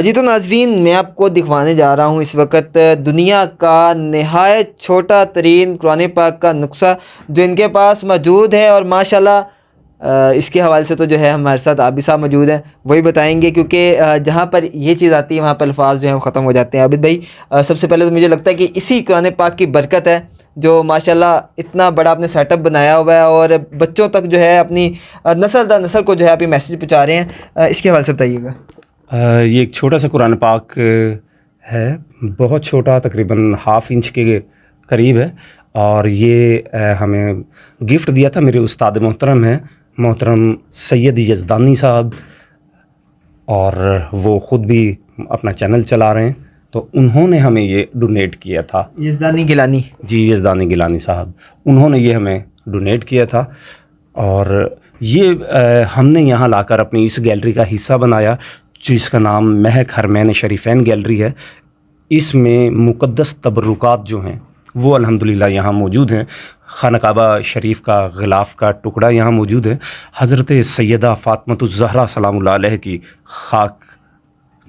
جی تو ناظرین، میں آپ کو دکھوانے جا رہا ہوں اس وقت دنیا کا نہایت چھوٹا ترین قرآن پاک کا نسخہ جو ان کے پاس موجود ہے، اور ماشاءاللہ اس کے حوالے سے تو جو ہے ہمارے ساتھ عابد صاحب موجود ہیں، وہی بتائیں گے، کیونکہ جہاں پر یہ چیز آتی ہے وہاں پر الفاظ جو ہیں وہ ختم ہو جاتے ہیں۔ عابد بھائی، سب سے پہلے تو مجھے لگتا ہے کہ اسی قرآن پاک کی برکت ہے جو ماشاءاللہ اتنا بڑا آپ نے سیٹ اپ بنایا ہوا ہے، اور بچوں تک جو ہے اپنی نسل در نسل کو جو ہے آپ یہ میسیج پہنچا رہے ہیں۔ اس کے حوالے سے بتائیے گا۔ یہ ایک چھوٹا سا قرآن پاک ہے، بہت چھوٹا، تقریباً 1/2 انچ کے قریب ہے، اور یہ ہمیں گفٹ دیا تھا میرے استاد محترم ہیں، محترم سید یزدانی صاحب، اور وہ خود بھی اپنا چینل چلا رہے ہیں، تو انہوں نے ہمیں یہ ڈونیٹ کیا تھا۔ یزدانی گیلانی، جی، یزدانی گیلانی صاحب، انہوں نے یہ ہمیں ڈونیٹ کیا تھا، اور یہ ہم نے یہاں لا کر اپنی اس گیلری کا حصہ بنایا، جس کا نام مہک حرمین شریفین گیلری ہے۔ اس میں مقدس تبرکات جو ہیں وہ الحمدللہ یہاں موجود ہیں۔ خانہ کعبہ شریف کا غلاف کا ٹکڑا یہاں موجود ہے، حضرت سیدہ فاطمۃ الزہرا سلام اللہ علیہ کی خاک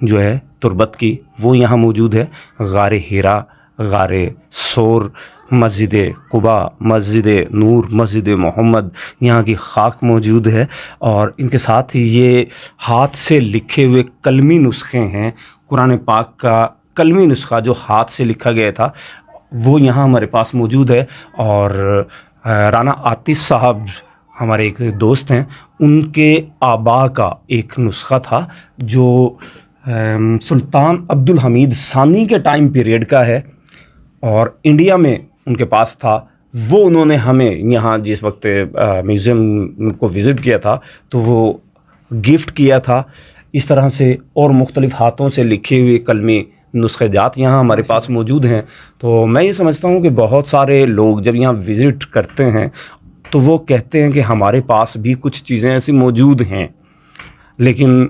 جو ہے تربت کی، وہ یہاں موجود ہے۔ غار حرا، غار سور، مسجد قباء، مسجد نور، مسجد محمد، یہاں کی خاک موجود ہے، اور ان کے ساتھ ہی یہ ہاتھ سے لکھے ہوئے کلمی نسخے ہیں۔ قرآن پاک کا کلمی نسخہ جو ہاتھ سے لکھا گیا تھا وہ یہاں ہمارے پاس موجود ہے، اور رانا عاطف صاحب ہمارے ایک دوست ہیں، ان کے آبا کا ایک نسخہ تھا جو سلطان عبدالحمید ثانی کے ٹائم پیریڈ کا ہے، اور انڈیا میں ان کے پاس تھا، وہ انہوں نے ہمیں یہاں جس وقت میوزیم کو وزٹ کیا تھا تو وہ گفٹ کیا تھا۔ اس طرح سے اور مختلف ہاتھوں سے لکھے ہوئے کلمی نسخے جات یہاں ہمارے پاس موجود ہیں۔ تو میں یہ سمجھتا ہوں کہ بہت سارے لوگ جب یہاں وزٹ کرتے ہیں تو وہ کہتے ہیں کہ ہمارے پاس بھی کچھ چیزیں ایسی موجود ہیں، لیکن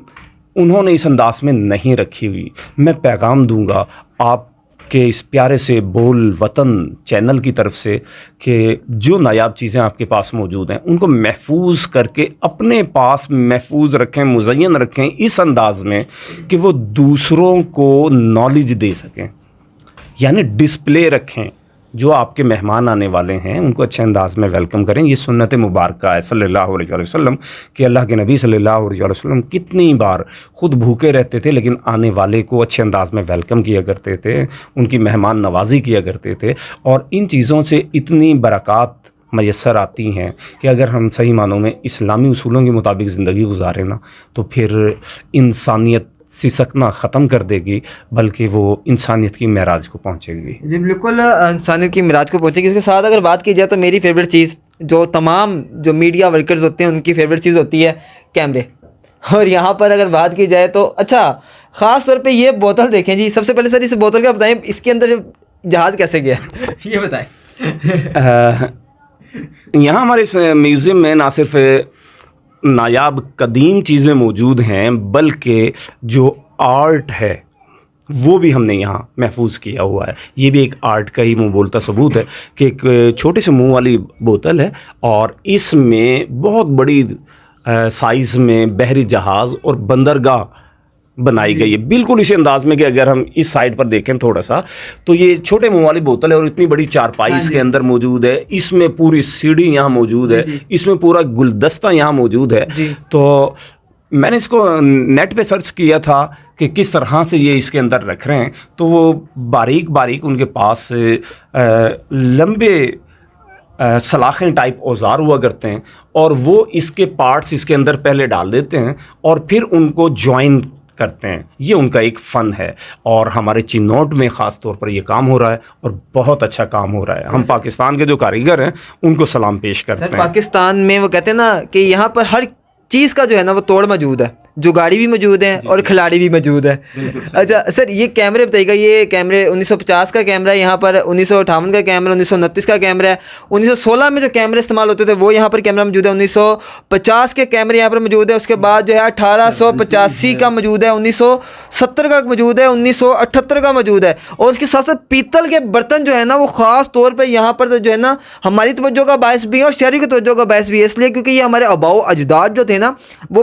انہوں نے اس انداز میں نہیں رکھی ہوئی۔ میں پیغام دوں گا آپ کے اس پیارے سے بول وطن چینل کی طرف سے کہ جو نایاب چیزیں آپ کے پاس موجود ہیں ان کو محفوظ کر کے اپنے پاس محفوظ رکھیں، مزین رکھیں اس انداز میں کہ وہ دوسروں کو نالج دے سکیں، یعنی ڈسپلے رکھیں۔ جو آپ کے مہمان آنے والے ہیں ان کو اچھے انداز میں ویلکم کریں۔ یہ سنت مبارکہ ہے صلی اللہ علیہ وسلم کہ اللہ کے نبی صلی اللہ علیہ وسلم کتنی بار خود بھوکے رہتے تھے لیکن آنے والے کو اچھے انداز میں ویلکم کیا کرتے تھے، ان کی مہمان نوازی کیا کرتے تھے، اور ان چیزوں سے اتنی برکات میسر آتی ہیں کہ اگر ہم صحیح معنوں میں اسلامی اصولوں کے مطابق زندگی گزاریں نا تو پھر انسانیت سسکنا ختم کر دے گی، بلکہ وہ انسانیت کی معراج کو پہنچے گی۔ جی بالکل، انسانیت کی معراج کو پہنچے گی۔ اس کے ساتھ اگر بات کی جائے تو میری فیوریٹ چیز جو تمام جو میڈیا ورکرز ہوتے ہیں ان کی فیوریٹ چیز ہوتی ہے کیمرے، اور یہاں پر اگر بات کی جائے تو اچھا خاص طور پہ یہ بوتل دیکھیں جی۔ سب سے پہلے سر اس بوتل کا بتائیں، اس کے اندر جہاز کیسے گیا یہ بتائیں۔ یہاں ہمارے اس میوزیم میں نہ صرف نایاب قدیم چیزیں موجود ہیں بلکہ جو آرٹ ہے وہ بھی ہم نے یہاں محفوظ کیا ہوا ہے۔ یہ بھی ایک آرٹ کا ہی منہ بولتا ثبوت ہے کہ ایک چھوٹے سے منہ والی بوتل ہے، اور اس میں بہت بڑی سائز میں بحری جہاز اور بندرگاہ بنائی گئی ہے، بالکل اسی انداز میں کہ اگر ہم اس سائڈ پر دیکھیں تھوڑا سا تو یہ چھوٹے منہ والی بوتل ہے، اور اتنی بڑی چارپائی اس کے اندر موجود ہے، اس میں پوری سیڑھی یہاں موجود ہے، اس میں پورا گلدستہ یہاں موجود ہے۔ تو میں نے اس کو نیٹ پہ سرچ کیا تھا کہ کس طرح سے یہ اس کے اندر رکھ رہے ہیں، تو وہ باریک باریک ان کے پاس لمبے سلاخیں ٹائپ اوزار ہوا کرتے ہیں، اور وہ اس کے پارٹس اس کے اندر پہلے ڈال دیتے ہیں اور پھر ان کو جوائن کرتے ہیں۔ یہ ان کا ایک فن ہے، اور ہمارے چنوٹ میں خاص طور پر یہ کام ہو رہا ہے، اور بہت اچھا کام ہو رہا ہے۔ ہم پاکستان کے جو کاریگر ہیں ان کو سلام پیش کرتے ہیں۔ پاکستان میں وہ کہتے ہیں نا کہ یہاں پر ہر چیز کا جو ہے نا وہ توڑ موجود ہے، جو گاڑی بھی موجود ہے اور کھلاڑی بھی موجود ہے۔ اچھا سر، یہ کیمرے بتائیے گا، یہ کیمرے 1950 کا کیمرہ ہے، یہاں پر 1958 کا کیمرہ، 1929 کا کیمرہ ہے، 1916 میں جو کیمرے استعمال ہوتے تھے وہ یہاں پر کیمرہ موجود ہے، 1950 کے کیمرے یہاں پر موجود ہے، اس کے بعد جو ہے 1885 کا موجود ہے، 1970 کا موجود ہے، 1978 کا موجود ہے، اور اس کے ساتھ ساتھ پیتل کے برتن جو ہے نا وہ خاص طور پہ یہاں پر جو ہے نا ہماری توجہ کا باعث بھی ہے اور شہری کی توجہ کا باعث بھی ہے، اس لیے کیونکہ یہ ہمارے آباؤ اجداد جو تھے نا وہ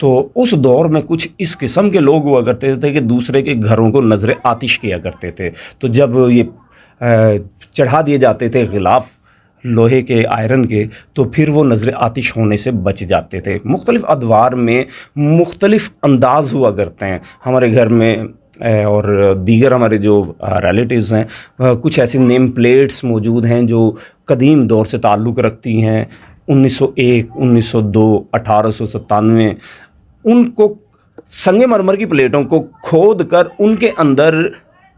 تو اس دور میں کچھ اس قسم کے لوگ ہوا کرتے تھے کہ دوسرے کے گھروں کو نظر آتش کیا کرتے تھے. تو جب یہ چڑھا دیے جاتے تھے غلاف لوہے کے آئرن کے تو پھر وہ نظر آتش ہونے سے بچ جاتے تھے. مختلف ادوار میں مختلف انداز ہوا کرتے ہیں. ہمارے گھر میں اور دیگر ہمارے جو ریلیٹیوز ہیں کچھ ایسی نیم پلیٹس موجود ہیں جو قدیم دور سے تعلق رکھتی ہیں. 1901 1902 1897 ان کو سنگ مرمر کی پلیٹوں کو کھود کر ان کے اندر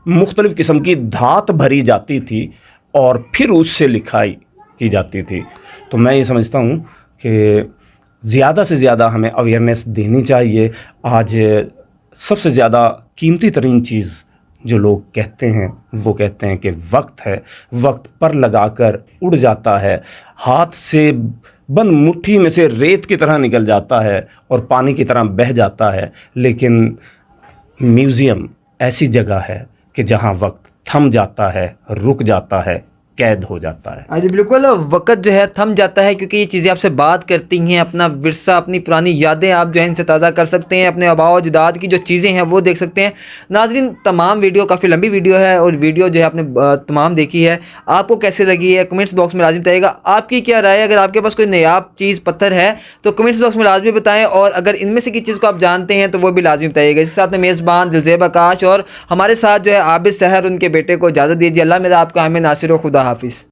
مختلف قسم کی دھات بھری جاتی تھی اور پھر اس سے لکھائی کی جاتی تھی. تو میں یہ سمجھتا ہوں کہ زیادہ سے زیادہ ہمیں اویئرنیس دینی چاہیے. آج سب سے زیادہ قیمتی ترین چیز جو لوگ کہتے ہیں وہ کہتے ہیں کہ وقت ہے. وقت پر لگا کر اڑ جاتا ہے, ہاتھ سے بند مٹھی میں سے ریت کی طرح نکل جاتا ہے اور پانی کی طرح بہہ جاتا ہے. لیکن میوزیم ایسی جگہ ہے کہ جہاں وقت تھم جاتا ہے, رک جاتا ہے, قید ہو جاتا ہے. ہاں جی بالکل, وقت جو ہے تھم جاتا ہے کیونکہ یہ چیزیں آپ سے بات کرتی ہیں, اپنا ورثہ اپنی پرانی یادیں آپ جو ہے ان سے تازہ کر سکتے ہیں, اپنے آباء و اجداد کی جو چیزیں ہیں وہ دیکھ سکتے ہیں. ناظرین, تمام ویڈیو کافی لمبی ویڈیو ہے اور ویڈیو جو ہے آپ نے تمام دیکھی ہے, آپ کو کیسے لگی ہے کمنٹس باکس میں لازم بتائیے گا. آپ کی کیا رائے ہے؟ اگر آپ کے پاس کوئی نایاب چیز پتھر ہے تو کمنٹس باکس میں لازمی بتائیں, اور اگر ان میں سے کسی چیز کو آپ جانتے ہیں تو وہ بھی لازمی بتائیے گا. اس کے ساتھ میں میزبان دلزیب آکاش اور ہمارے ساتھ جو ہے عابد سحر ان کے بیٹے کو اجازت دیجیے. اللہ میرا آپ کا حامی ناصر و خدا حافظ.